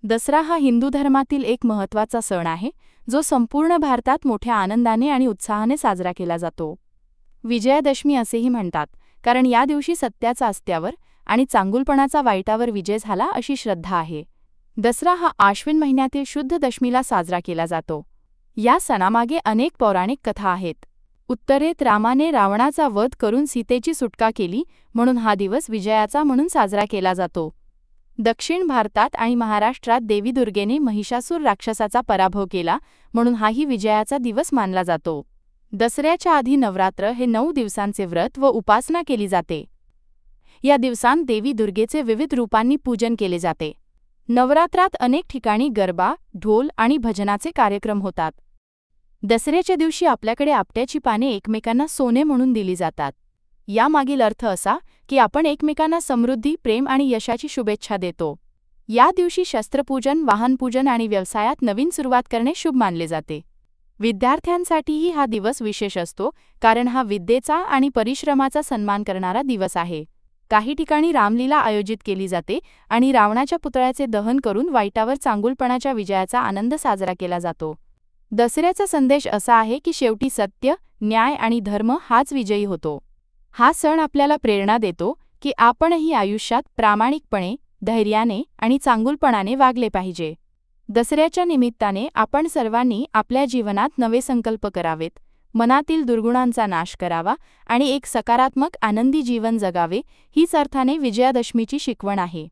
दसरा हा हिंदू धर्मातील एक महत्त्वाचा सण आहे, जो संपूर्ण भारतात मोठ्या आनंदाने आणि उत्साहाने साजरा केला जातो. विजयादशमी असेही म्हणतात, कारण या दिवशी सत्याचा अस्त्यावर आणि चांगुलपणाचा वाईटावर विजय झाला अशी श्रद्धा आहे. दसरा हा आश्विन महिन्यातील शुद्ध दशमीला साजरा केला जातो. या सणामागे अनेक पौराणिक कथा आहेत. उत्तरेत रामाने रावणाचा वध करून सीतेची सुटका केली, म्हणून हा दिवस विजयाचा म्हणून साजरा केला जातो. दक्षिण भारतात आणि महाराष्ट्रात देवी दुर्गेने महिषासूर राक्षसाचा पराभव केला, म्हणून हाही विजयाचा दिवस मानला जातो. दसऱ्याच्या आधी नवरात्र हे 9 दिवसांचे व्रत व उपासना केली जाते. या दिवसांत देवी दुर्गेचे विविध रूपांनी पूजन केले जाते. नवरात्रात अनेक ठिकाणी गरबा, ढोल आणि भजनाचे कार्यक्रम होतात. दसऱ्याच्या दिवशी आपल्याकडे आपट्याची पाने एकमेकांना सोने म्हणून दिली जातात. यामागील अर्थ असा की आपण एकमेकांना समृद्धी, प्रेम आणि यशाची शुभेच्छा देतो. या दिवशी शस्त्रपूजन, वाहनपूजन आणि व्यवसायात नवीन सुरुवात करणे शुभ मानले जाते. विद्यार्थ्यांसाठीही हा दिवस विशेष असतो, कारण हा विद्येचा आणि परिश्रमाचा सन्मान करणारा दिवस आहे. काही ठिकाणी रामलीला आयोजित केली जाते आणि रावणाच्या पुतळ्याचे दहन करून वाईटावर चांगुलपणाच्या विजयाचा आनंद साजरा केला जातो. दसऱ्याचा संदेश असा आहे की शेवटी सत्य, न्याय आणि धर्म हाच विजयी होतो. हा सण आपल्याला प्रेरणा देतो की आपणही आयुष्यात प्रामाणिकपणे, धैर्याने आणि चांगुलपणाने वागले पाहिजे. दसऱ्याच्या निमित्ताने आपण सर्वांनी आपल्या जीवनात नवे संकल्प करावेत, मनातील दुर्गुणांचा नाश करावा आणि एक सकारात्मक, आनंदी जीवन जगावे, हीच अर्थाने विजयादशमीची शिकवण आहे.